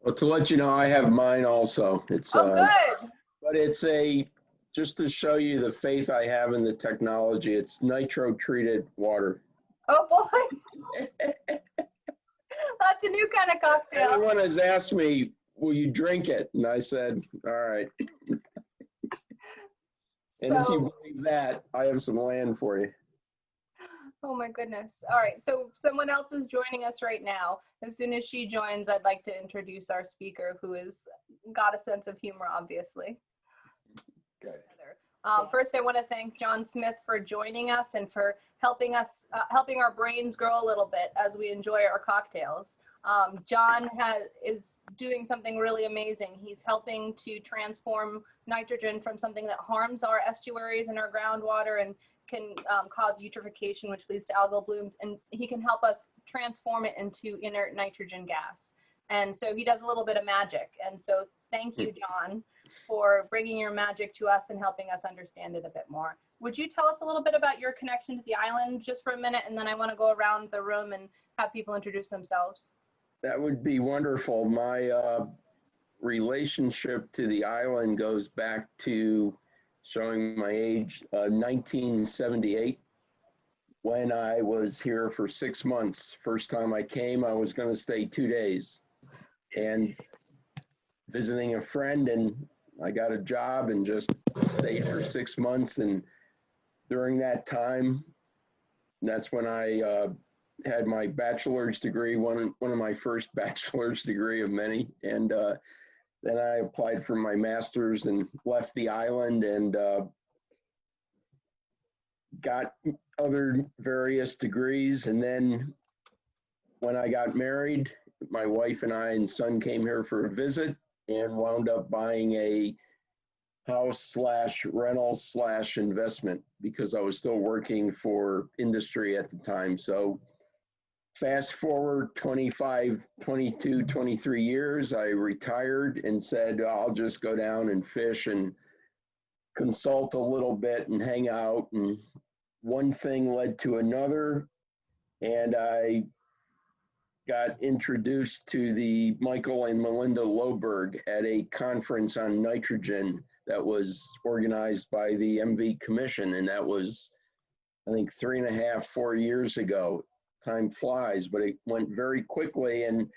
Well, to let you know, I have mine also. Oh, good. But it's just to show you the faith I have in the technology. It's nitro treated water. Oh boy, that's a new kind of cocktail. Everyone has asked me, "Will you drink it?" And I said, "All right." And if you So, believe that, I have some land for you. oh my goodness. All right, so someone else is joining us right now. As soon as she joins, I'd like to introduce our speaker who has got a sense of humor, obviously. Okay. First, I want to thank John Smith for joining us and for helping our brains grow a little bit as we enjoy our cocktails. John is doing something really amazing. He's helping to transform nitrogen from something that harms our estuaries and our groundwater and can cause eutrophication, which leads to algal blooms, and he can help us transform it into inert nitrogen gas. And so he does a little bit of magic. And so thank you, John, for bringing your magic to us and helping us understand it a bit more. Would you tell us a little bit about your connection to the island just for a minute, and then I want to go around the room and have people introduce themselves? That would be wonderful. My relationship to the island goes back to, showing my age, 1978, when I was here for 6 months. First time I came, I was going to stay 2 days and visiting a friend, and I got a job and just stayed for 6 months. And during that time, that's when I had my bachelor's degree, one of my first bachelor's degree of many. And then I applied for my master's and left the island and got other various degrees. And then when I got married, my wife and I and son came here for a visit and wound up buying a house slash rental slash investment because I was still working for industry at the time. So fast forward 25, 22, 23 years, I retired and said, I'll just go down and fish and consult a little bit and hang out. And one thing led to another. And I got introduced to the Michael and Melinda Loberg at a conference on nitrogen that was organized by the MV Commission. And that was, I think, 3.5, 4 years ago. Time flies, but it went very quickly. And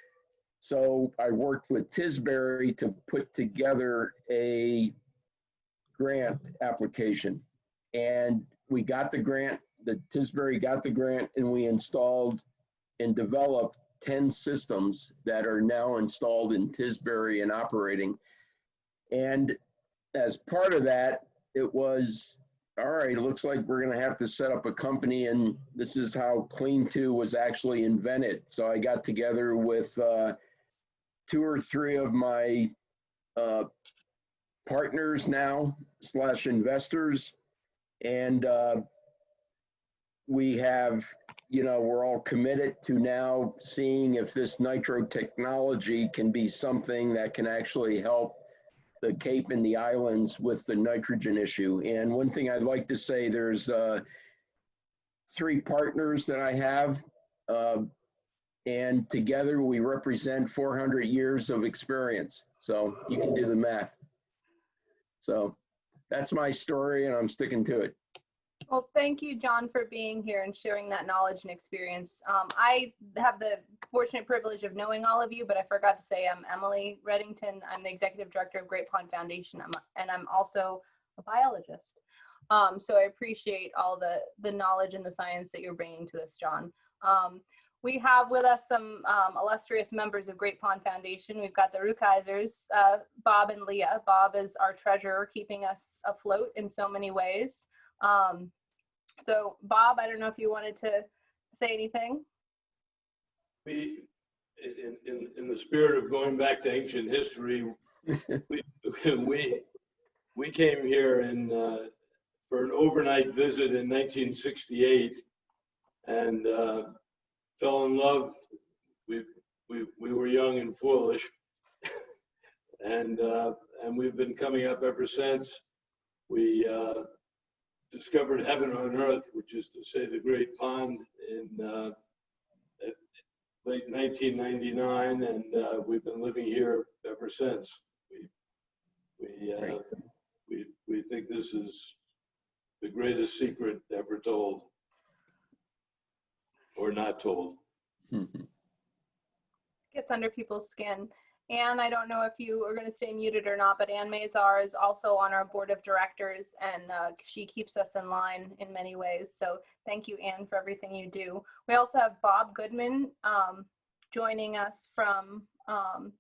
so I worked with Tisbury to put together a grant application. And we got the grant, the Tisbury got the grant, and we installed and developed 10 systems that are now installed in Tisbury and operating. And as part of that, it was, all right, it looks like we're going to have to set up a company, and this is how Clean2 was actually invented. So I got together with 2 or 3 of my partners now slash investors, and we have, we're all committed to now seeing if this nitro technology can be something that can actually help the Cape and the islands with the nitrogen issue. And one thing I'd like to say, there's 3 partners that I have, and together we represent 400 years of experience. So you can do the math. So that's my story, and I'm sticking to it. Well, thank you, John, for being here and sharing that knowledge and experience. I have the fortunate privilege of knowing all of you, but I forgot to say I'm Emily Reddington. I'm the Executive Director of Great Pond Foundation, and I'm also a biologist. So I appreciate all the knowledge and the science that you're bringing to this, John. We have with us some illustrious members of Great Pond Foundation. We've got the Rukeyzers, Bob and Leah. Bob is our treasurer, keeping us afloat in so many ways. So Bob, I don't know if you wanted to say anything. We, in the spirit of going back to ancient history, we came here for an overnight visit in 1968 and fell in love. We were young and foolish, and we've been coming up ever since. We discovered heaven on earth, which is to say the Great Pond. And late 1999, and we've been living here ever since. Great. We think this is the greatest secret ever told, or not told. Gets under people's skin. Anne, I don't know if you are going to stay muted or not, but Anne Mazar is also on our board of directors, and she keeps us in line in many ways. So thank you, Anne, for everything you do. We also have Bob Goodman joining us from Cracktuxet,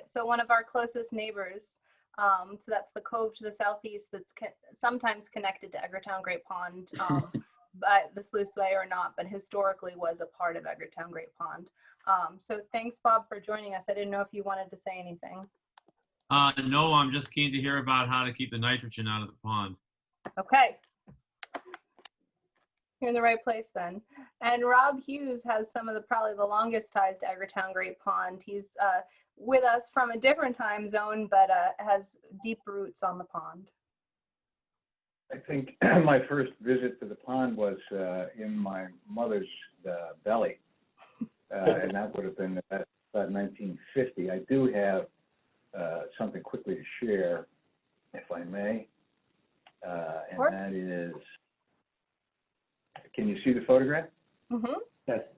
so one of our closest neighbors. So that's the cove to the southeast that's sometimes connected to Edgartown Great Pond, by the sluiceway or not, but historically was a part of Edgartown Great Pond. So thanks, Bob, for joining us. I didn't know if you wanted to say anything. No, I'm just keen to hear about how to keep the nitrogen out of the pond. Okay. You're in the right place then. And Rob Hughes has some of the probably the longest ties to Edgartown Great Pond. He's with us from a different time zone, but has deep roots on the pond. I think my first visit to the pond was in my mother's belly, and that would have been about 1950. I do have something quickly to share, if I may, and course. that is, can you see the photograph? Mm-hmm. Yes.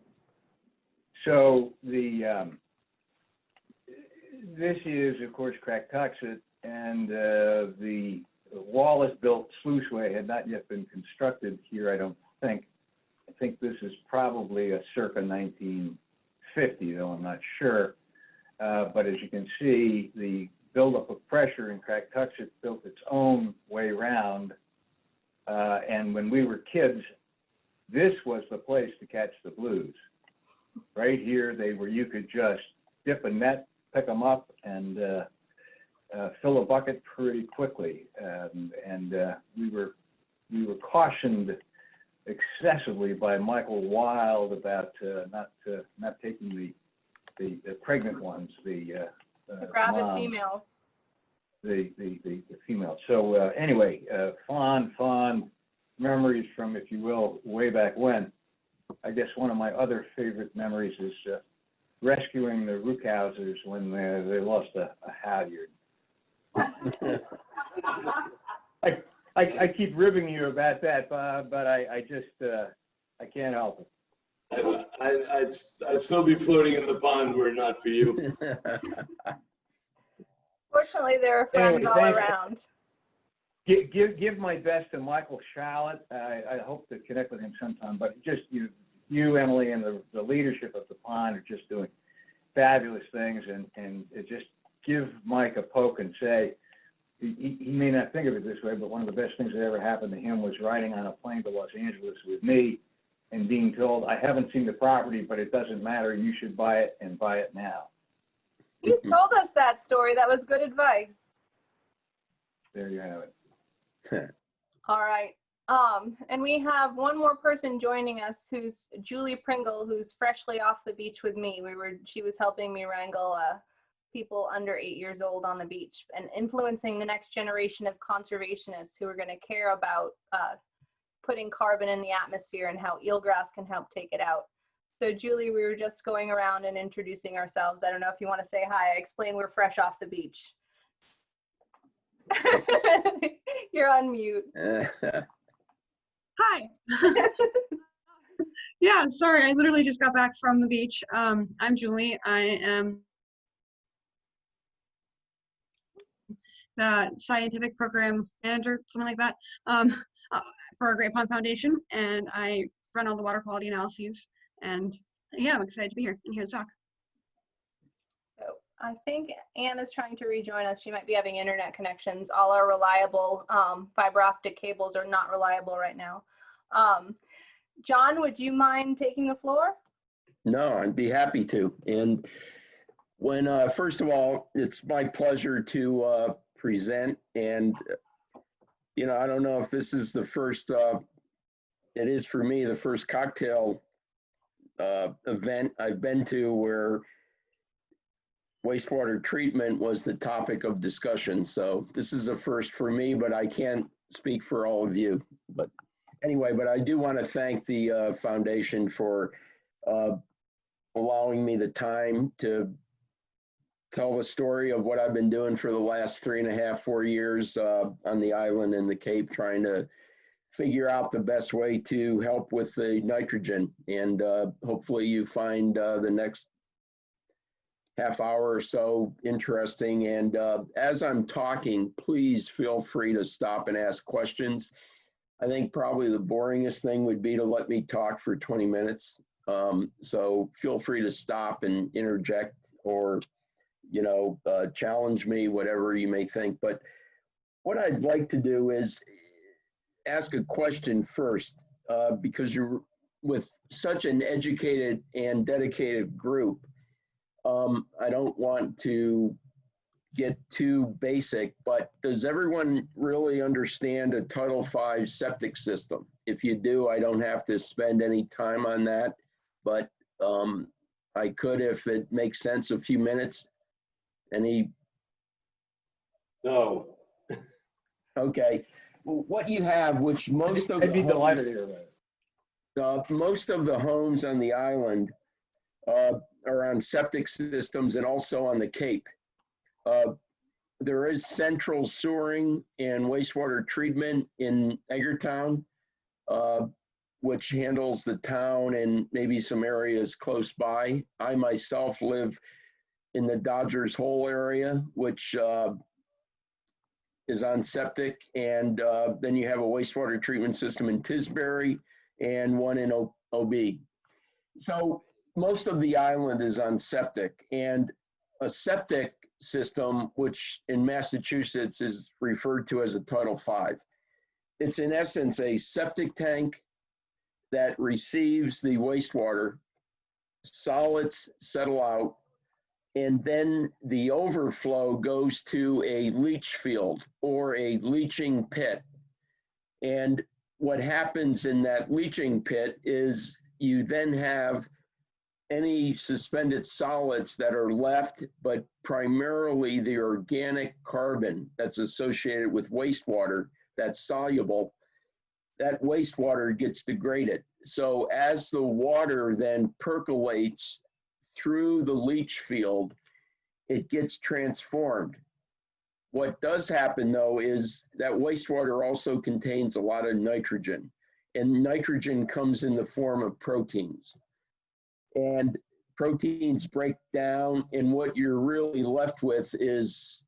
So this is, of course, Cracktuxet, and the Wallace-built sluiceway had not yet been constructed here, I don't think. I think this is probably a circa 1950, though I'm not sure. But as you can see, the buildup of pressure in Cracktuxet built its own way round. And when we were kids, this was the place to catch the blues. Right here, you could just dip a net, pick them up, and fill a bucket pretty quickly. And we were cautioned excessively by Michael Wilde about not taking the pregnant ones, the rabid moms, females. the females. So anyway, fond memories from, if you will, way back when. I guess one of my other favorite memories is rescuing the Rookhouses when they lost a halyard. I keep ribbing you about that, Bob, but I just I can't help it. I'd still be floating in the pond were it not for you. Fortunately, there are friends all thank you. around. Give my best to Michael Shallot. I hope to connect with him sometime. But just you, Emily, and the leadership of the pond are just doing fabulous things. And just give Mike a poke and say, he may not think of it this way, but one of the best things that ever happened to him was riding on a plane to Los Angeles with me and being told, I haven't seen the property, but it doesn't matter. You should buy it, and buy it now. He's told us that story. That was good advice. There you have it. All right. And we have one more person joining us, who's Julie Pringle, who's freshly off the beach with me. She was helping me wrangle people under 8 years old on the beach and influencing the next generation of conservationists who are going to care about putting carbon in the atmosphere and how eelgrass can help take it out. So Julie, we were just going around and introducing ourselves. I don't know if you want to say hi. I explained we're fresh off the beach. You're on mute. Hi. Yeah, sorry, I literally just got back from the beach. I'm Julie. I am the scientific program manager, something like that, for Great Pond Foundation, and I run all the water quality analyses. And yeah, I'm excited to be here and here to talk. So I think Anne is trying to rejoin us. She might be having internet connections. All our reliable fiber optic cables are not reliable right now. John, would you mind taking the floor? No, I'd be happy to. And when, first of all, it's my pleasure to present. And, you know, I don't know if this is the first, it is for me, the first cocktail event I've been to where wastewater treatment was the topic of discussion. So this is a first for me, but I can't speak for all of you. But anyway, but I do want to thank the foundation for uh, allowing me the time to tell the story of what I've been doing for the last 3.5, 4 years on the island and the Cape, trying to figure out the best way to help with the nitrogen. And hopefully you find the next half hour or so interesting. And as I'm talking, please feel free to stop and ask questions. I think probably the boringest thing would be to let me talk for 20 minutes. So feel free to stop and interject or, challenge me, whatever you may think. But what I'd like to do is ask a question first, because you're with such an educated and dedicated group. I don't want to get too basic, but does everyone really understand a Title V septic system? If you do, I don't have to spend any time on that, but I could, if it makes sense, a few minutes. No. Okay. Well, what you have, which most of I'd be the homes, delighted to hear about it. most of the homes on the island are on septic systems and also on the Cape. There is central sewering and wastewater treatment in Edgartown, which handles the town and maybe some areas close by. I myself live in the Dodgers Hole area, which is on septic. And then you have a wastewater treatment system in Tisbury and one in OB. So most of the island is on septic, and a septic system, which in Massachusetts is referred to as a Title V. It's in essence a septic tank that receives the wastewater, solids settle out, and then the overflow goes to a leach field or a leaching pit. And what happens in that leaching pit is you then have any suspended solids that are left, but primarily the organic carbon that's associated with wastewater that's soluble, that wastewater gets degraded. So as the water then percolates through the leach field, it gets transformed. What does happen though is that wastewater also contains a lot of nitrogen, and nitrogen comes in the form of proteins. And proteins break down, and what you're really left with is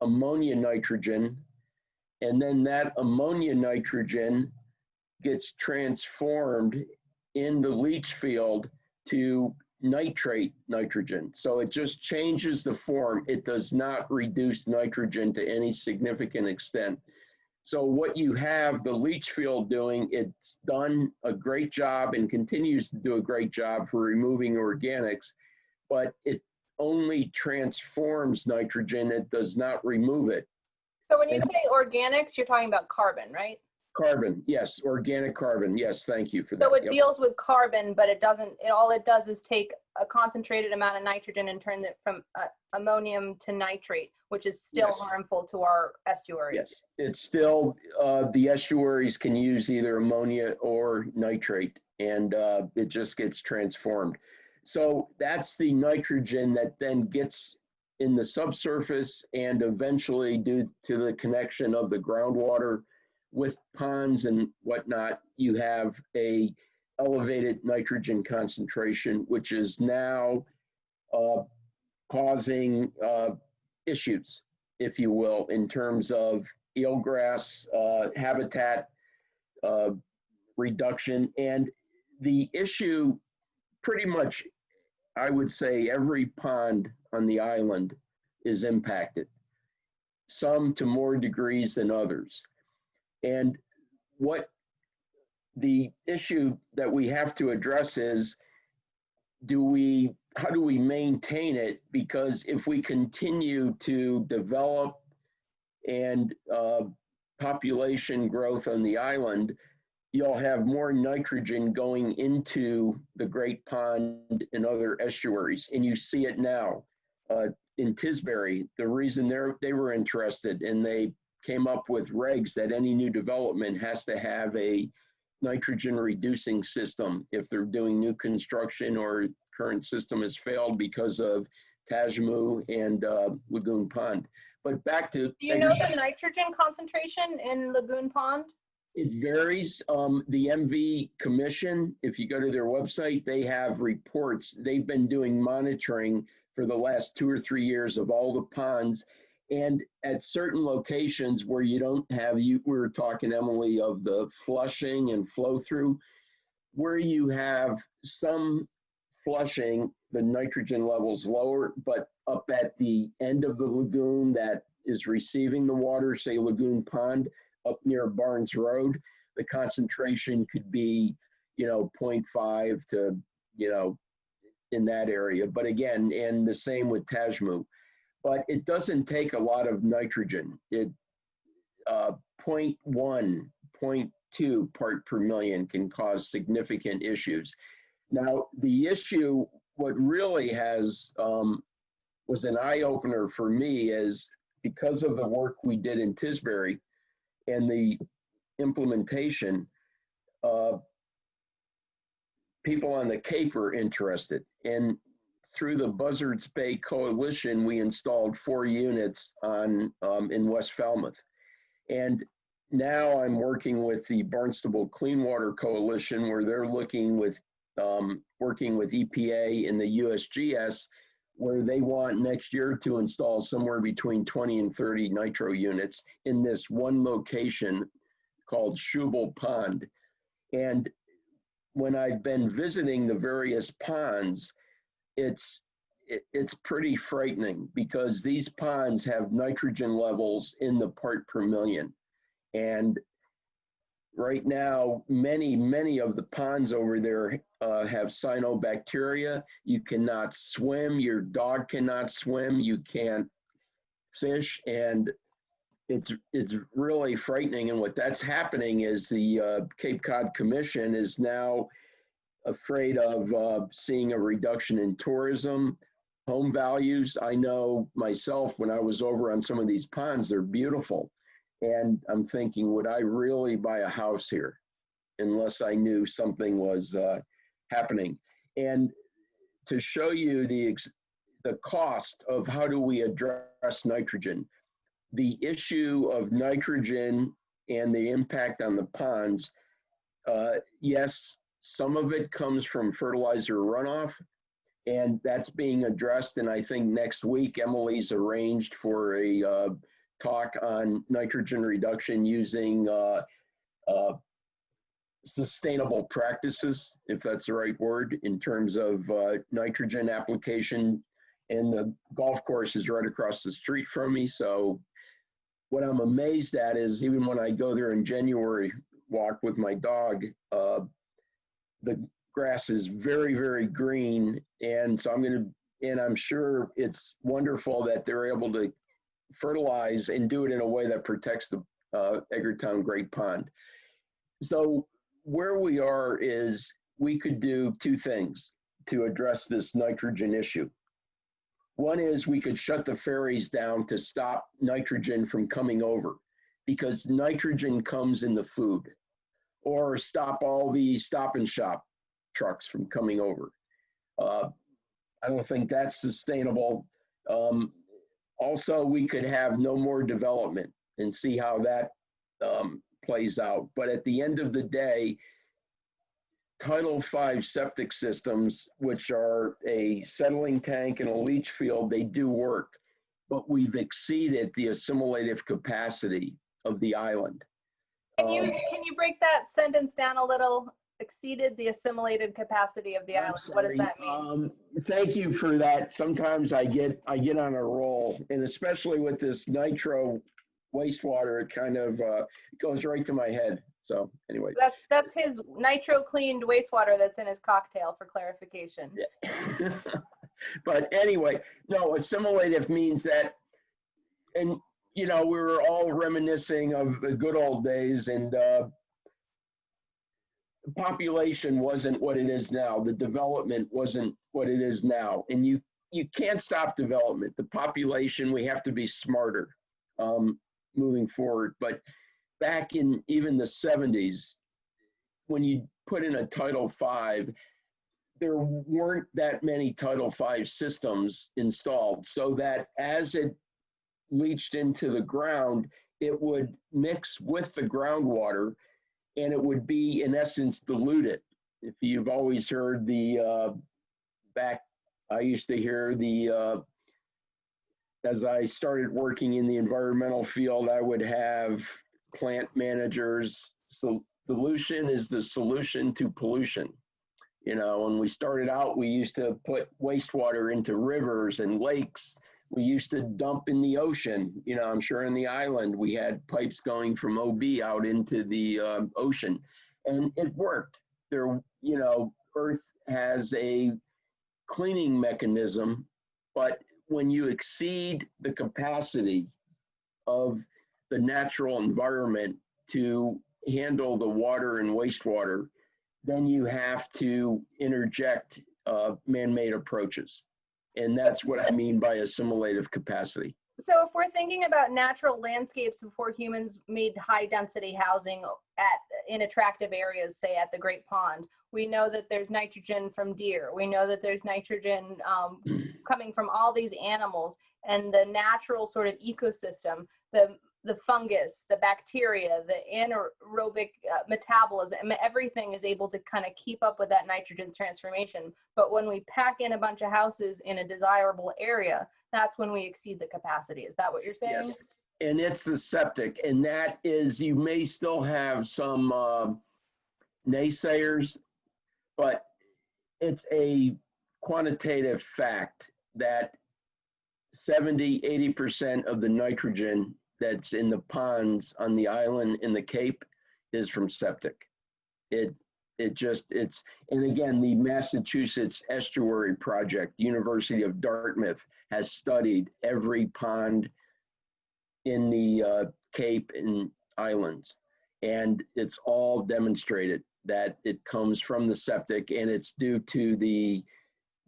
ammonia nitrogen, and then that ammonia nitrogen gets transformed in the leach field to nitrate nitrogen. So it just changes the form. It does not reduce nitrogen to any significant extent. So what you have the leach field doing, it's done a great job and continues to do a great job for removing organics, but it only transforms nitrogen. It does not remove it. So when you say organics, you're talking about carbon, right? Carbon, yes, organic carbon. Yes, thank you for that. So it Yep. deals with carbon, but it doesn't, all it does is take a concentrated amount of nitrogen and turn it from ammonium to nitrate, which is still Yes. harmful to our estuaries. Yes, it's still, the estuaries can use either ammonia or nitrate, and it just gets transformed. So that's the nitrogen that then gets in the subsurface, and eventually, due to the connection of the groundwater with ponds and whatnot, you have a elevated nitrogen concentration, which is now causing issues, if you will, in terms of eelgrass habitat reduction. And the issue, pretty much, I would say every pond on the island is impacted, some to more degrees than others. And what the issue that we have to address is, how do we maintain it? Because if we continue to develop and population growth on the island, you'll have more nitrogen going into the Great Pond and other estuaries. And you see it now in Tisbury. The reason they were interested, and they came up with regs that any new development has to have a nitrogen reducing system if they're doing new construction or current system has failed because of Tajmu and Lagoon Pond. But back to. Do you know the nitrogen concentration in Lagoon Pond? It varies. The MV Commission, if you go to their website, they have reports. They've been doing monitoring for the last 2 or 3 years of all the ponds. And at certain locations where you don't have, we were talking, Emily, of the flushing and flow through, where you have some flushing, the nitrogen level's lower, but up at the end of the lagoon that is receiving the water, say Lagoon Pond, up near Barnes Road, the concentration could be, 0.5 to, in that area. But again, and the same with Tajmu. But it doesn't take a lot of nitrogen. It 0.1, 0.2 part per million can cause significant issues. Now, the issue, what really has, was an eye-opener for me is because of the work we did in Tisbury and the implementation, people on the Cape are interested. And through the Buzzards Bay Coalition, we installed 4 units on in West Falmouth. And now I'm working with the Barnstable Clean Water Coalition, where they're looking with working with EPA and the USGS, where they want next year to install somewhere between 20 and 30 nitro units in this one location called Schubel Pond. And when I've been visiting the various ponds, it's pretty frightening because these ponds have nitrogen levels in the part per million. And right now, many of the ponds over there have cyanobacteria. You cannot swim, your dog cannot swim, you can't fish, and it's really frightening. And what that's happening is the Cape Cod Commission is now afraid of seeing a reduction in tourism, home values. I know myself, when I was over on some of these ponds, they're beautiful. And I'm thinking, would I really buy a house here unless I knew something was happening? And to show you the cost of how do we address nitrogen, the issue of nitrogen and the impact on the ponds, yes, some of it comes from fertilizer runoff, and that's being addressed. And I think next week, Emily's arranged for a talk on nitrogen reduction using sustainable practices, if that's the right word, in terms of nitrogen application. And the golf course is right across the street from me. So what I'm amazed at is even when I go there in January, walk with my dog, the grass is very, very green. And so I'm sure it's wonderful that they're able to fertilize and do it in a way that protects the Edgartown Great Pond. So where we are is we could do 2 things to address this nitrogen issue. One is we could shut the ferries down to stop nitrogen from coming over, because nitrogen comes in the food, or stop all the Stop and Shop trucks from coming over. I don't think that's sustainable. Also, we could have no more development and see how that plays out. But at the end of the day, Title V septic systems, which are a settling tank and a leach field, they do work, but we've exceeded the assimilative capacity of the island. Can you break that sentence down a little? Exceeded the assimilated capacity of the island. What does that mean? Thank you for that. Sometimes I get on a roll, and especially with this nitro wastewater, it kind of goes right to my head. So anyway. That's his nitro cleaned wastewater that's in his cocktail, for clarification. Yeah. But anyway, no, assimilative means that, and we were all reminiscing of the good old days, and population wasn't what it is now. The development wasn't what it is now. And you can't stop development. The population, we have to be smarter moving forward. But back in even the 70s, when you put in a Title V, there weren't that many Title V systems installed, so that as it leached into the ground, it would mix with the groundwater and it would be, in essence, diluted. If you've always heard I used to hear as I started working in the environmental field, I would have plant managers. So dilution is the solution to pollution. When we started out, we used to put wastewater into rivers and lakes. We used to dump in the ocean. I'm sure in the island, we had pipes going from OB out into the ocean, and it worked. Earth has a cleaning mechanism, but when you exceed the capacity of the natural environment to handle the water and wastewater, then you have to interject man-made approaches. And that's what I mean by assimilative capacity. So if we're thinking about natural landscapes before humans made high density housing in attractive areas, say at the Great Pond, we know that there's nitrogen from deer. We know that there's nitrogen coming from all these animals, and the natural sort of ecosystem, the fungus, the bacteria, the anaerobic metabolism, everything is able to kind of keep up with that nitrogen transformation. But when we pack in a bunch of houses in a desirable area, that's when we exceed the capacity. Is that what you're saying? Yes, and it's the septic, and that is, you may still have some naysayers, but it's a quantitative fact that 70–80% of the nitrogen that's in the ponds on the island in the Cape is from septic. And again, the Massachusetts Estuary Project, University of Dartmouth, has studied every pond in the Cape and islands, and it's all demonstrated that it comes from the septic, and it's due to the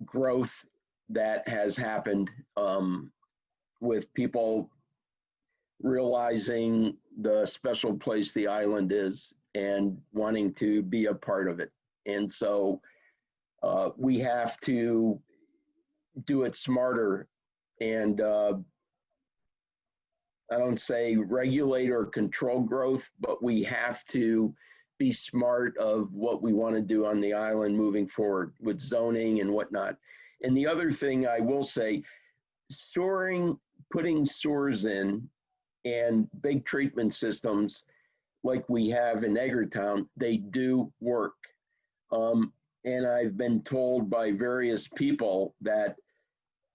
growth that has happened with people realizing the special place the island is and wanting to be a part of it. And so we have to do it smarter, and I don't say regulate or control growth, but we have to be smart of what we want to do on the island moving forward with zoning and whatnot. And the other thing I will say, putting sewers in and big treatment systems like we have in Edgartown, they do work. And I've been told by various people that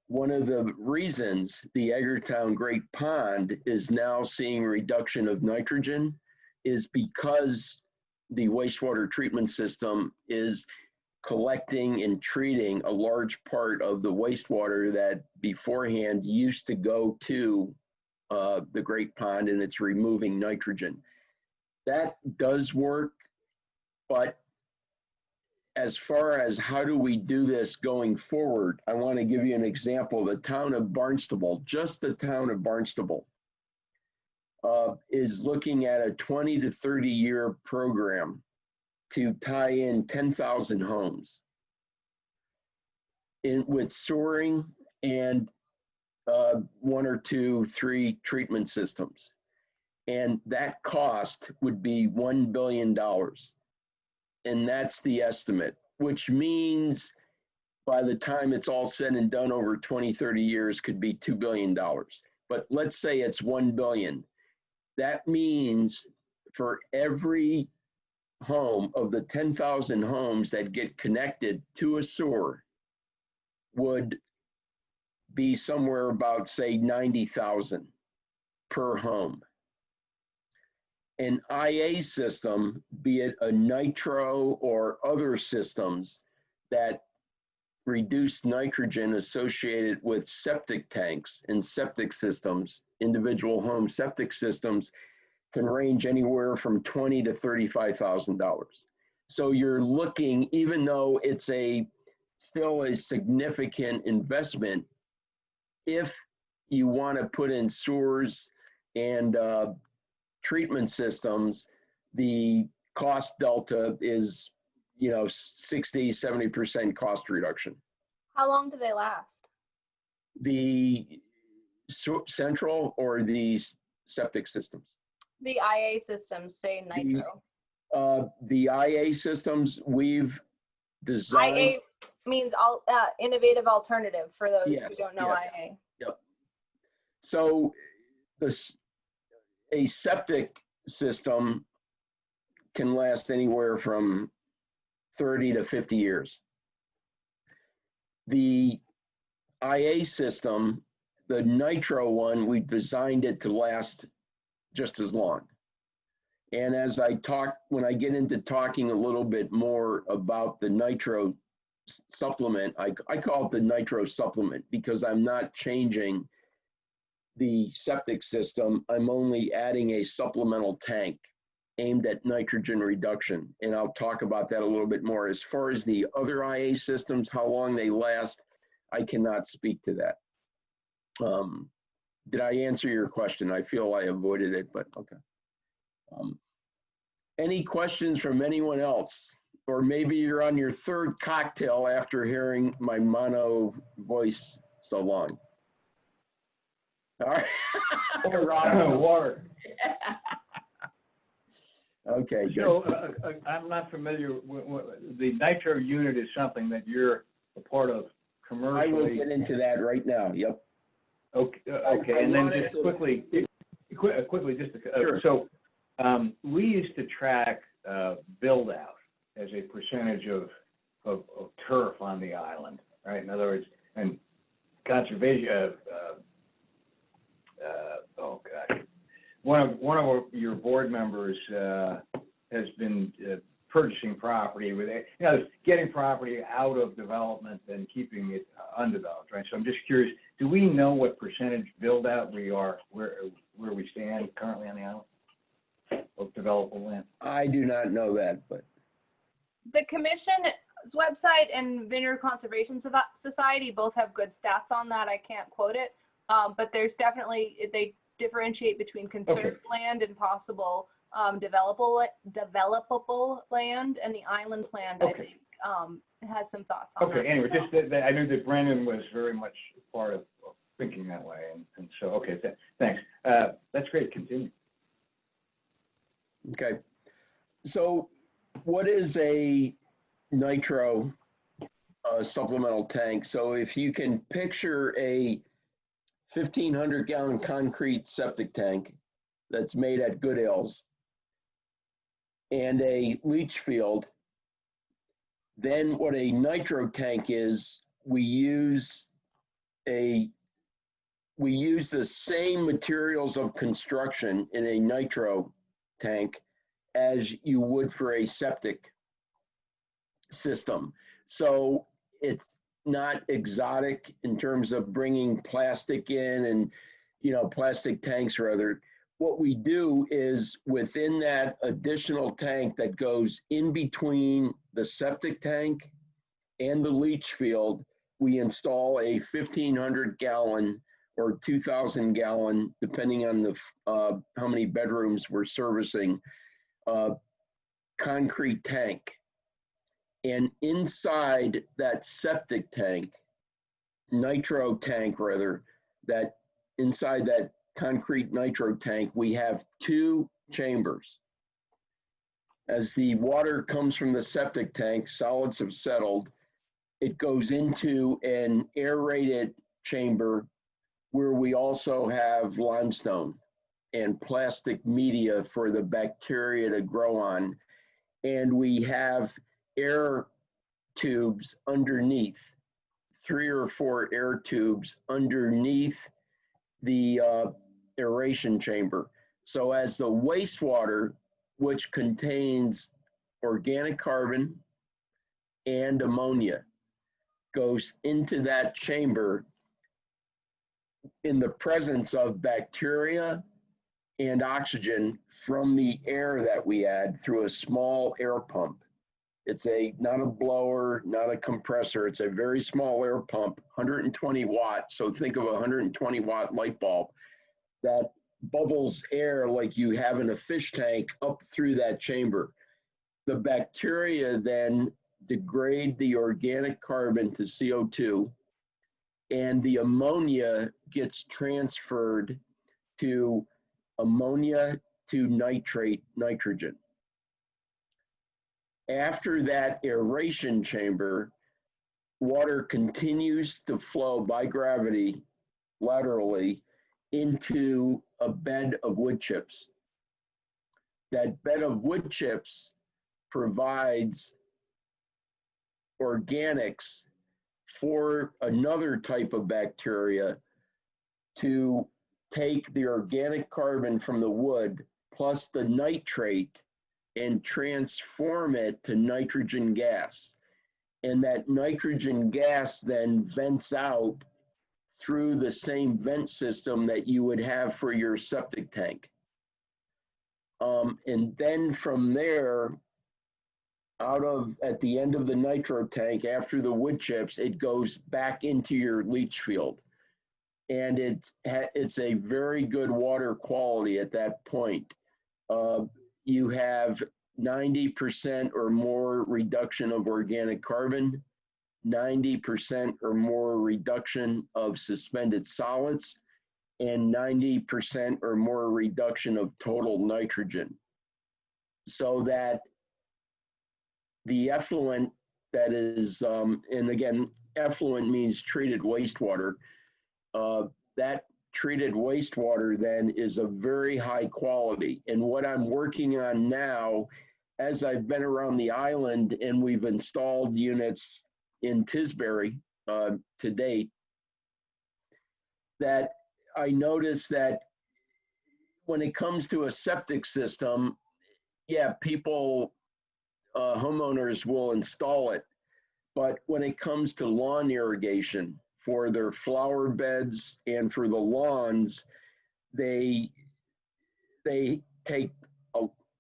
one of the reasons the Edgartown Great Pond is now seeing reduction of nitrogen is because the wastewater treatment system is collecting and treating a large part of the wastewater that beforehand used to go to the Great Pond, and it's removing nitrogen. That does work, but as far as how do we do this going forward, I want to give you an example. The town of Barnstable, just the town of Barnstable, is looking at a 20 to 30 year program to tie in 10,000 homes with sewering and 1 or 2, 3 treatment systems. And that cost would be $1 billion. And that's the estimate, which means by the time it's all said and done over 20, 30 years could be $2 billion. But let's say it's $1 billion. That means for every home of the 10,000 homes that get connected to a sewer would be somewhere about, say, 90,000 per home. An IA system, be it a nitro or other systems that reduce nitrogen associated with septic tanks and septic systems, individual home septic systems, can range anywhere from $20,000 to $35,000. So you're looking, even though it's still a significant investment, if you want to put in sewers and treatment systems, the cost delta is, 60, 70% cost reduction. How long do they last? The central or the septic systems? The IA systems say nitro. The IA systems we've designed. IA means innovative alternative for those who Yes, don't know yes. IA. Yep. So a septic system can last anywhere from 30 to 50 years. The IA system, the nitro one, we designed it to last just as long. And as when I get into talking a little bit more about the nitro supplement, I call it the nitro supplement because I'm not changing the septic system. I'm only adding a supplemental tank aimed at nitrogen reduction. And I'll talk about that a little bit more. As far as the other IA systems, how long they last, I cannot speak to that. Did I answer your question? I feel I avoided it, but okay. Any questions from anyone else? Or maybe you're on your third cocktail after hearing my mono voice so long. All right. Water. Okay, good. So I'm not familiar with the nitro unit is something that you're a part of I will commercially. get into that right now. Yep. Okay, I and then wanted just to- quickly, Sure. so we used to track build out as a percentage of turf on the island, right? In other words, and conservation. Oh God, one of your board members has been purchasing property with getting property out of development and keeping it undeveloped, right? So I'm just curious, do we know what percentage build out we are, where we stand currently on the island of developable land? I do not know that, but The commission's website and Vineyard Conservation Society both have good stats on that. I can't quote it, but there's definitely, they differentiate between conserved land and possible developable land, and the island plan, I think, has some thoughts on that. Okay, anyway, just that I knew that Brandon was very much part of thinking that way, and so, okay, thanks. That's great, continue. okay. So what is a nitro supplemental tank? So if you can picture a 1,500 gallon concrete septic tank that's made at Good Hills and a leach field, then what a nitro tank is, we use the same materials of construction in a nitro tank as you would for a septic system. So it's not exotic in terms of bringing plastic in and, plastic tanks rather. What we do is within that additional tank that goes in between the septic tank and the leach field, we install a 1,500 gallon or 2,000 gallon, depending on the how many bedrooms we're servicing, concrete tank. And inside that septic tank, nitro tank rather, that inside that concrete nitro tank, we have two chambers. As the water comes from the septic tank, solids have settled, it goes into an aerated chamber where we also have limestone and plastic media for the bacteria to grow on. And we have air tubes underneath, 3 or 4 air tubes underneath the aeration chamber. So as the wastewater, which contains organic carbon and ammonia, goes into that chamber in the presence of bacteria and oxygen from the air that we add through a small air pump. It's not a blower, not a compressor. It's a very small air pump, 120 watts. So think of a 120 watt light bulb that bubbles air like you have in a fish tank up through that chamber. the bacteria then degrade the organic carbon to CO2, and the ammonia gets transferred to ammonia to nitrate nitrogen. After that aeration chamber, water continues to flow by gravity laterally into a bed of wood chips. That bed of wood chips provides organics for another type of bacteria to take the organic carbon from the wood plus the nitrate and transform it to nitrogen gas. And that nitrogen gas then vents out through the same vent system that you would have for your septic tank. And then from there, at the end of the nitro tank, after the wood chips, it goes back into your leach field. And it's a very good water quality at that point. You have 90% or more reduction of organic carbon, 90% or more reduction of suspended solids, and 90% or more reduction of total nitrogen. So that the effluent that is, and again, effluent means treated wastewater, that treated wastewater then is a very high quality. And what I'm working on now, as I've been around the island and we've installed units in Tisbury to date, that I noticed that when it comes to a septic system, yeah, people, homeowners will install it. But when it comes to lawn irrigation for their flower beds and for the lawns, they take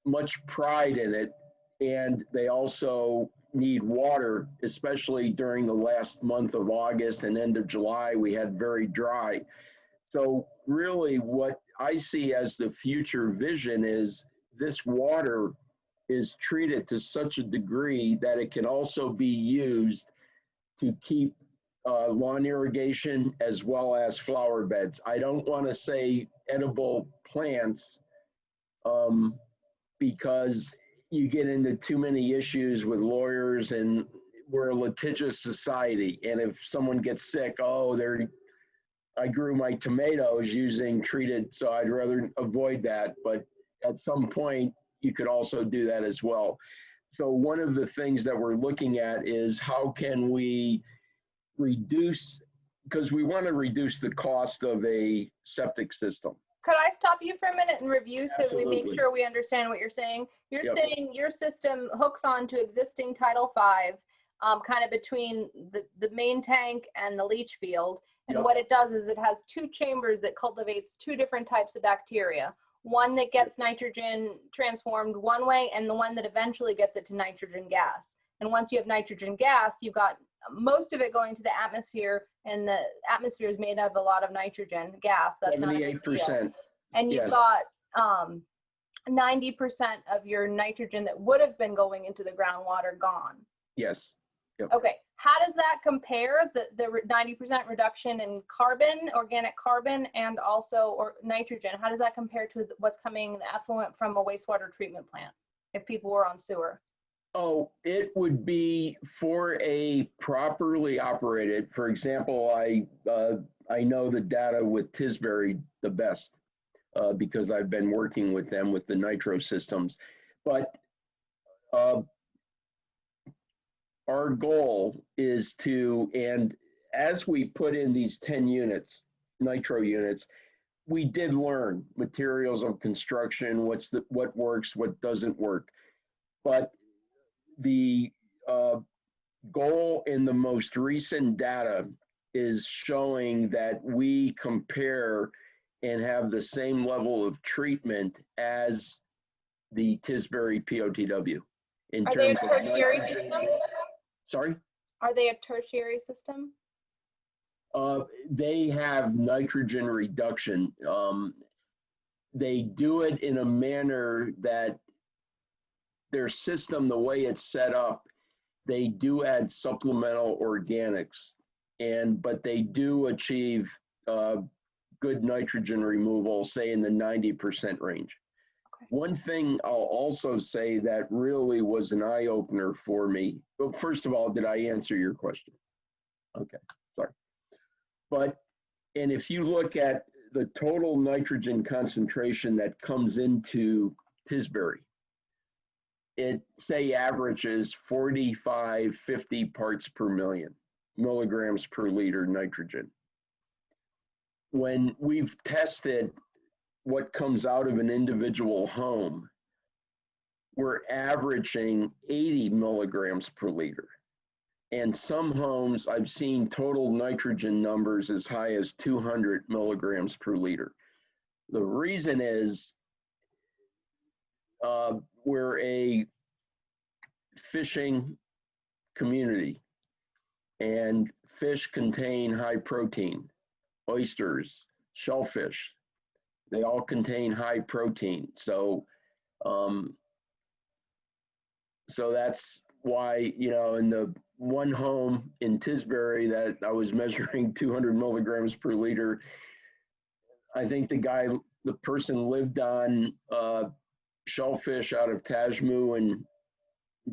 much pride in it, and they also need water, especially during the last month of August and end of July. We had very dry. So really what I see as the future vision is this water is treated to such a degree that it can also be used to keep lawn irrigation as well as flower beds. I don't want to say edible plants because you get into too many issues with lawyers, and we're a litigious society. And if someone gets sick, I grew my tomatoes using treated, so I'd rather avoid that. But at some point, you could also do that as well. So one of the things that we're looking at is how can we reduce, because we want to reduce the cost of a septic system. Could I stop you for a minute and review so we Absolutely. make sure we understand what you're saying? You're Yep. saying your system hooks onto existing Title V, kind of between the main tank and the leach field. And Yep. what it does is it has two chambers that cultivates two different types of bacteria. One that gets nitrogen transformed one way, and the one that eventually gets it to nitrogen gas. And once you have nitrogen gas, you've got most of it going to the atmosphere, and the atmosphere is made of a lot of nitrogen gas. That's not a big deal. 78%. And you've Yes. got 90% of your nitrogen that would have been going into the groundwater gone. Yes. Okay, how does that compare, the 90% reduction in carbon, organic carbon, and also nitrogen? How does that compare to what's coming, the effluent from a wastewater treatment plant, if people were on sewer? Oh, it would be for a properly operated, for example, I know the data with Tisbury the best because I've been working with them with the nitro systems. But our goal is to, and as we put in these 10 units, nitro units, we did learn materials of construction, what works, what doesn't work. But the goal in the most recent data is showing that we compare and have the same level of treatment as the Tisbury POTW in Are they a terms of tertiary nitrogen. system? Sorry? Are they a tertiary system? They have nitrogen reduction. They do it in a manner that their system, the way it's set up, they do add supplemental organics, but they do achieve good nitrogen removal, say in the 90% range. Okay. One thing I'll also say that really was an eye opener for me. Well, first of all, did I answer your question? Okay, sorry. And if you look at the total nitrogen concentration that comes into Tisbury, it say averages 45, 50 parts per million, milligrams per liter nitrogen. When we've tested what comes out of an individual home, we're averaging 80 milligrams per liter. And some homes, I've seen total nitrogen numbers as high as 200 milligrams per liter. The reason is we're a fishing community, and fish contain high protein. Oysters, shellfish, they all contain high protein. So that's why, you know, in the one home in Tisbury that I was measuring 200 milligrams per liter, I think the person lived on shellfish out of Tajmu and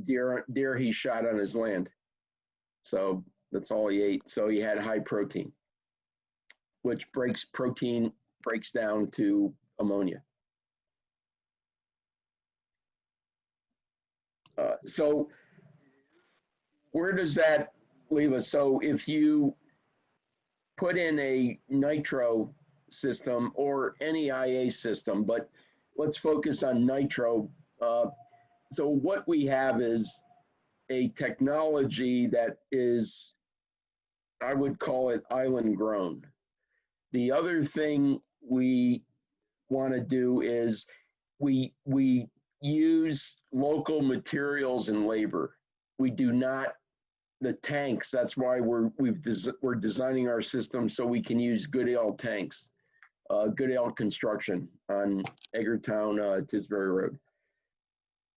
deer he shot on his land. So that's all he ate. So he had high protein, which breaks down to ammonia. So where does that leave us? So if you put in a nitro system or any IA system, but let's focus on nitro. So what we have is a technology that is, I would call it island grown. The other thing we want to do is we use local materials and labor. We do not, the tanks, that's why we're designing our system so we can use Goodale tanks, Goodale Construction on Eggertown, Tisbury Road.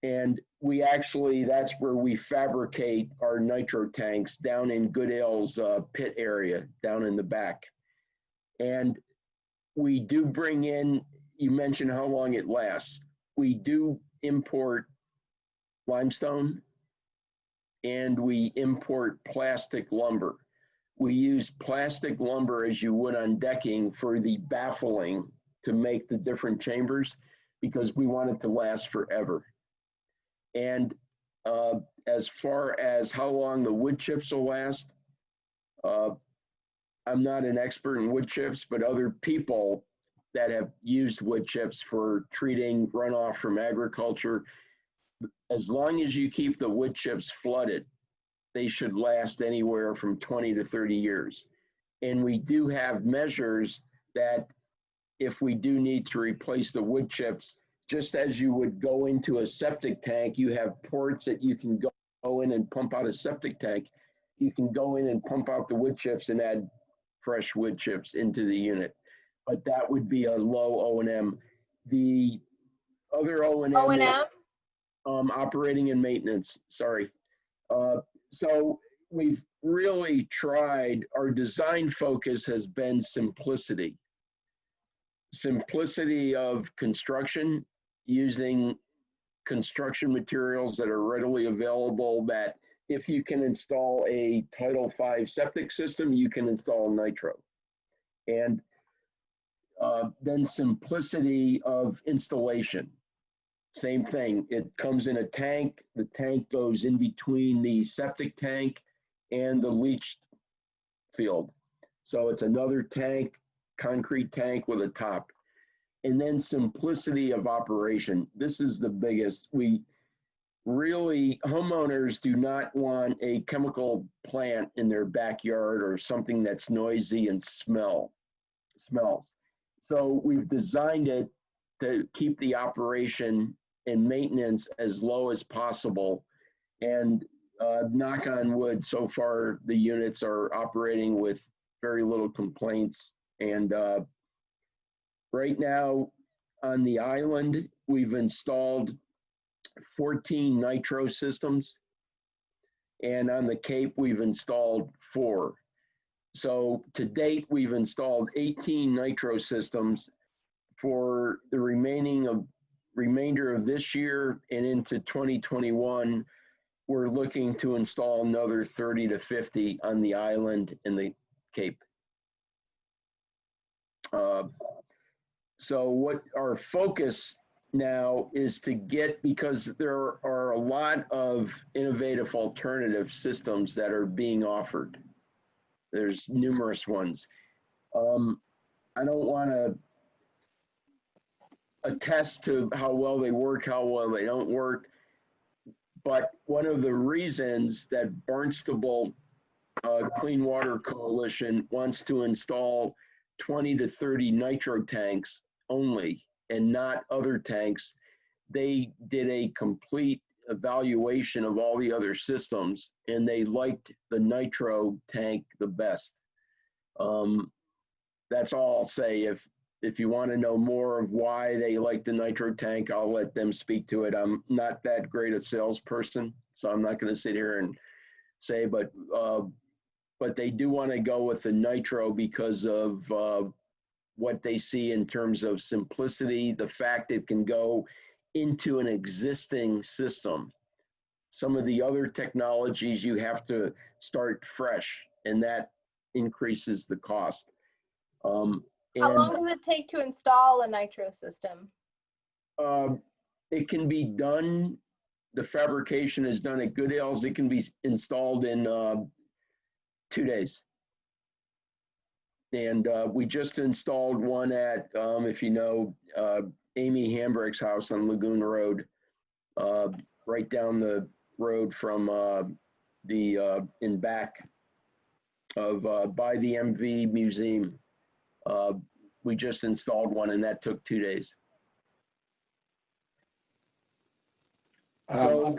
And we actually, that's where we fabricate our nitro tanks down in Goodale's pit area, down in the back. And we do bring in, you mentioned how long it lasts. We do import limestone and we import plastic lumber. We use plastic lumber as you would on decking for the baffling to make the different chambers because we want it to last forever. And as far as how long the wood chips will last, I'm not an expert in wood chips, but other people that have used wood chips for treating runoff from agriculture, as long as you keep the wood chips flooded, they should last anywhere from 20 to 30 years. And we do have measures that if we do need to replace the wood chips, just as you would go into a septic tank, you have ports that you can go in and pump out a septic tank. You can go in and pump out the wood chips and add fresh wood chips into the unit. But that would be a low O&M. The other O&M, operating and maintenance, sorry. So we've really tried, our design focus has been simplicity. Simplicity of construction, using construction materials that are readily available, that if you can install a Title V septic system, you can install nitro. And then simplicity of installation. Same thing, it comes in a tank, the tank goes in between the septic tank and the leach field. So it's another tank, concrete tank with a top. And then simplicity of operation. This is the biggest. We really, homeowners do not want a chemical plant in their backyard or something that's noisy and smells. So we've designed it to keep the operation and maintenance as low as possible. And knock on wood, so far the units are operating with very little complaints. And right now on the island, we've installed 14 nitro systems. And on the Cape, we've installed 4. So to date, we've installed 18 nitro systems. For the remainder of this year and into 2021, we're looking to install another 30 to 50 on the island and the Cape. So what our focus now is to get, because there are a lot of innovative alternative systems that are being offered. There's numerous ones. I don't want to attest to how well they work, how well they don't work, but one of the reasons that Barnstable Clean Water Coalition wants to install 20 to 30 nitro tanks only and not other tanks, they did a complete evaluation of all the other systems and they liked the nitro tank the best. That's all I'll say. If you want to know more of why they like the nitro tank, I'll let them speak to it. I'm not that great a salesperson, so I'm not going to sit here and say, but they do want to go with the nitro because of what they see in terms of simplicity, the fact it can go into an existing system. Some of the other technologies you have to start fresh, and that increases the cost. How long does it take to install a nitro system? It can be done, the fabrication is done at Goodale's. It can be installed in 2 days. And we just installed one at, if you know, Amy Hambrick's house on Lagoon Road, right down the road from in back of by the MV Museum. We just installed one and that took 2 days. So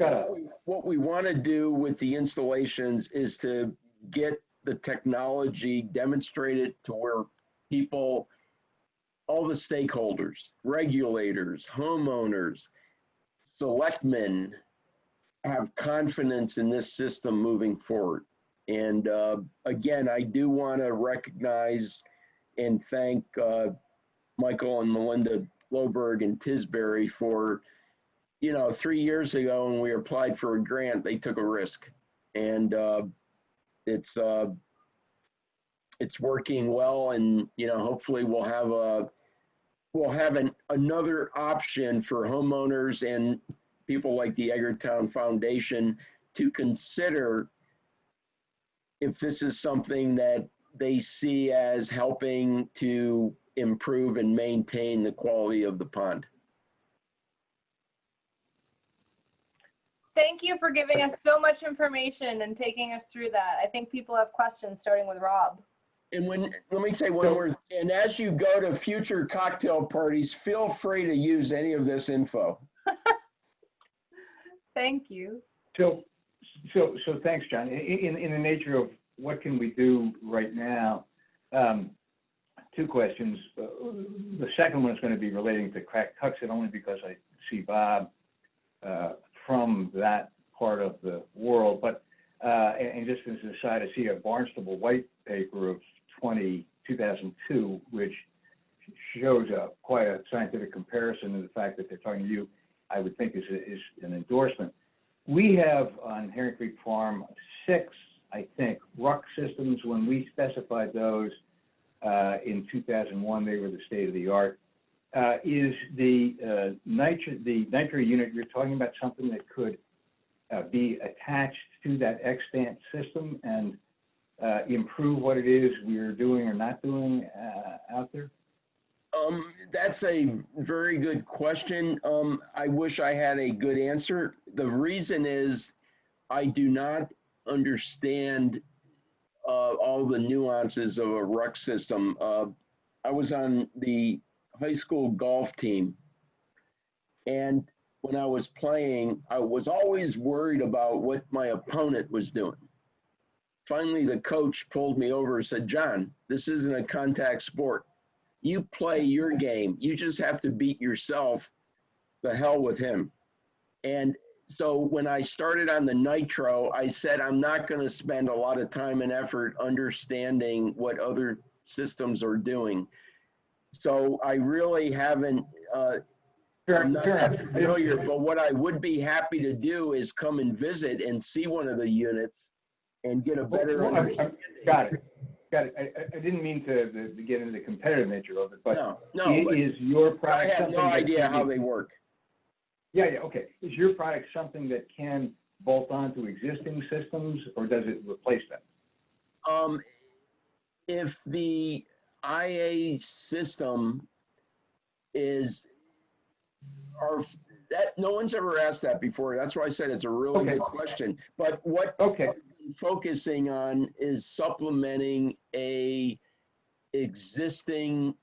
what we want to do with the installations is to get the technology demonstrated to where people, all the stakeholders, regulators, homeowners, selectmen have confidence in this system moving forward. And again, I do want to recognize and thank Michael and Melinda Loberg and Tisbury for, 3 years ago when we applied for a grant, they took a risk. And it's working well, and hopefully we'll have another option for homeowners and people like the Edgartown Foundation to consider if this is something that they see as helping to improve and maintain the quality of the pond. Thank you for giving us so much information and taking us through that. I think people have questions, starting with Rob. And let me say one more, and as you go to future cocktail parties, feel free to use any of this info. Thank you. So thanks, John. In the nature of what can we do right now, 2 questions. The second one is going to be relating to Cracktuxet, only because I see Bob from that part of the world. But and just as an aside, I see a Barnstable white paper of 2002, which shows quite a scientific comparison, and the fact that they're talking to you, I would think is an endorsement. We have on Herring Creek Farm 6, I think, RUC systems. When we specified those in 2001, they were the state of the art. Is the nitro unit you're talking about something that could be attached to that extant system and improve what it is we're doing or not doing out there? That's a very good question. I wish I had a good answer. The reason is I do not understand all the nuances of a RUC system. I was on the high school golf team, and when I was playing, I was always worried about what my opponent was doing. Finally, the coach pulled me over and said, "John, this isn't a contact sport. You play your game. You just have to beat yourself. The hell with him." And so when I started on the nitro, I said, I'm not going to spend a lot of time and effort understanding what other systems are doing. So I really haven't, I'm not that familiar, but what I would be happy to do is come and visit and see one of the units and get a better Well, understanding. Got it. I didn't mean to get into the competitive nature of it, but No, but is your I product have something no that idea can how be- they work. Yeah, okay. Is your product something that can bolt onto existing systems, or does it replace them? If the IA system is, that no one's ever asked that before. That's why I said it's a really Okay. good question. But what Okay, I'm focusing on is supplementing a existing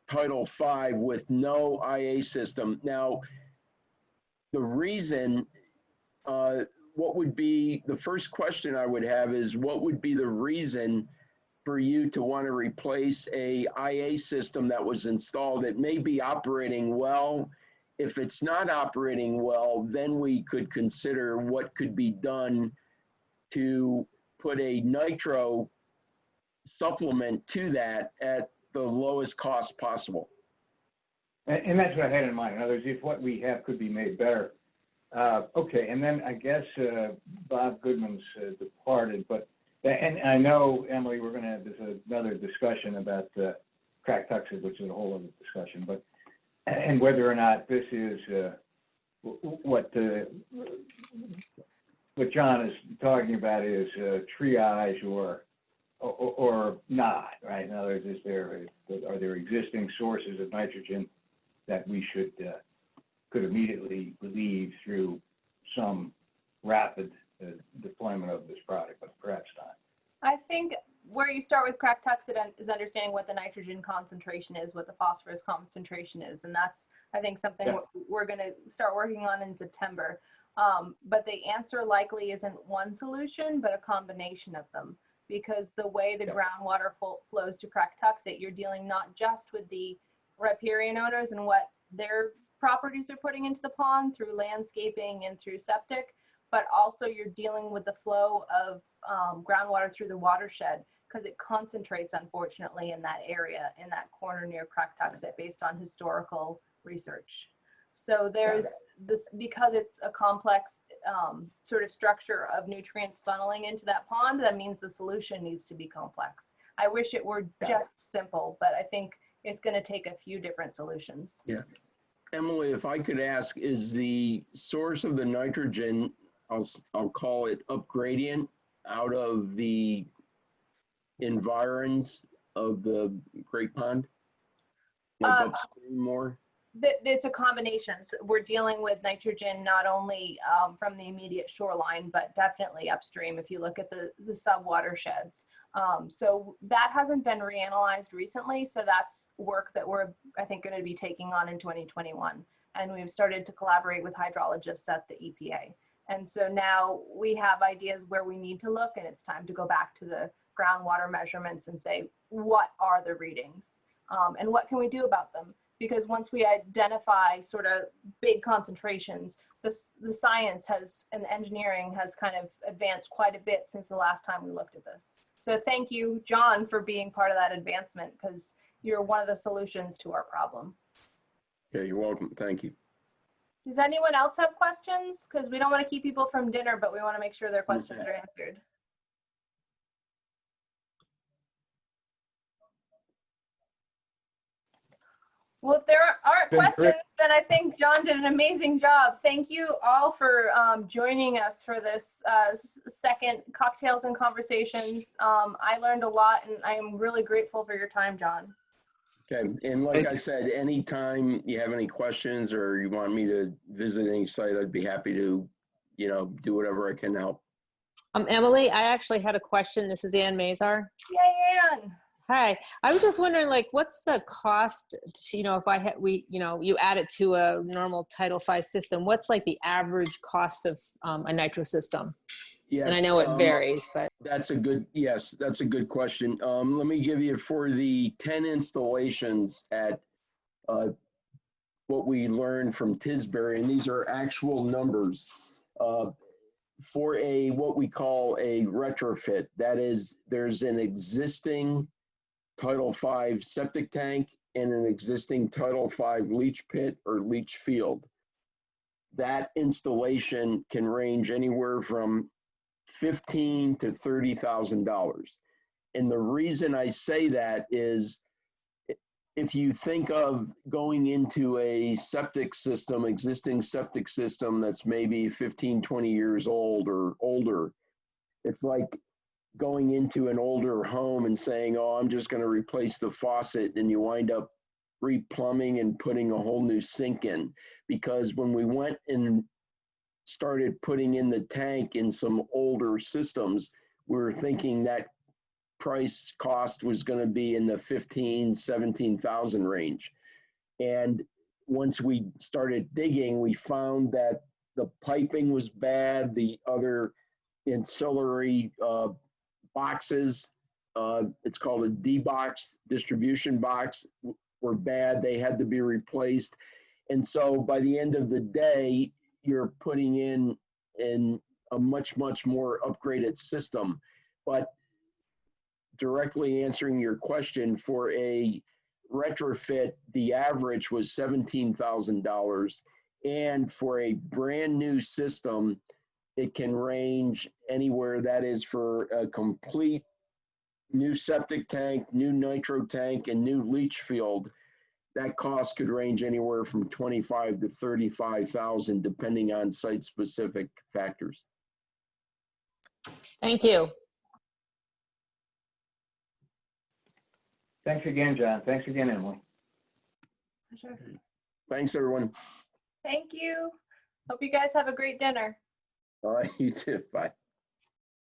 Title V with no IA system. Now, the reason, what would be, the first question I would have is, what would be the reason for you to want to replace a IA system that was installed? It may be operating well. If it's not operating well, then we could consider what could be done to put a nitro supplement to that at the lowest cost possible. and that's what I had in mind. In other words, if what we have could be made better. Okay, and then I guess Bob Goodman's departed, but, and I know, Emily, we're going to have another discussion about cracked tuxes, which is a whole other discussion, but, and whether or not this is what John is talking about is triage or not, right? In other words, are there existing sources of nitrogen that we could immediately relieve through some rapid deployment of this product, but perhaps not? I think where you start with cracked tuxid is understanding what the nitrogen concentration is, what the phosphorus concentration is. And that's, I think, something Yeah. we're going to start working on in September. But the answer likely isn't one solution, but a combination of them. Because the way the Yeah. groundwater flows to cracked tuxid, you're dealing not just with the riparian owners and what their properties are putting into the pond through landscaping and through septic, but also you're dealing with the flow of groundwater through the watershed, because it concentrates, unfortunately, in that area, in that corner near cracked tuxid, based on historical research. So there's this, because it's a complex sort of structure of nutrients funneling into that pond, that means the solution needs to be complex. I wish it were just simple, but I think it's going to take a few different solutions. Yeah. Emily, if I could ask, is the source of the nitrogen, I'll call it upgradient, out of the environs of the Great Pond? Like upstream more? It's a combination. So we're dealing with nitrogen not only from the immediate shoreline, but definitely upstream if you look at the sub watersheds. So that hasn't been reanalyzed recently. So that's work that we're, I think, going to be taking on in 2021. And we've started to collaborate with hydrologists at the EPA. And so now we have ideas where we need to look, and it's time to go back to the groundwater measurements and say, what are the readings? And what can we do about them? Because once we identify sort of big concentrations, the science has and the engineering has kind of advanced quite a bit since the last time we looked at this. So thank you, John, for being part of that advancement, because you're one of the solutions to our problem. Yeah, you're welcome. Thank you. Does anyone else have questions? Because we don't want to keep people from dinner, but we want to make sure their questions are answered. Well, if there aren't questions, then I think John did an amazing job. Thank you all for joining us for this second Cocktails and Conversations. I learned a lot, and I am really grateful for your time, John. Okay, and like I said, anytime you have any questions or you want me to visit any site, I'd be happy to, do whatever I can to help. Emily, I actually had a question. This is Ann Mazar. Yay, Ann. Hi, I was just wondering, like, what's the cost, if I had, you add it to a normal Title V system, what's like the average cost of a nitro system? Yes. And I know it varies, but. That's a good question. Let me give you, for the 10 installations at what we learned from Tisbury, and these are actual numbers, for a what we call a retrofit. That is, there's an existing Title V septic tank and an existing Title V leach pit or leach field. That installation can range anywhere from $15,000 to $30,000. And the reason I say that is, if you think of going into a septic system, existing septic system that's maybe 15, 20 years old or older, it's like going into an older home and saying, oh, I'm just going to replace the faucet, and you wind up replumbing and putting a whole new sink in. Because when we went and started putting in the tank in some older systems, we were thinking that price cost was going to be in the 15, 17,000 range. And once we started digging, we found that the piping was bad. The other ancillary boxes, it's called a D-box, distribution box, were bad. They had to be replaced. And so by the end of the day, you're putting in a much, much more upgraded system. But directly answering your question, for a retrofit, the average was $17,000. And for a brand new system, it can range anywhere. That is for a complete new septic tank, new nitro tank, and new leach field. That cost could range anywhere from $25,000 to $35,000, depending on site-specific factors. Thank you. Thanks again, John. Thanks again, Emily. Sure. Thanks, everyone. Thank you. Hope you guys have a great dinner. All right, you too. Bye.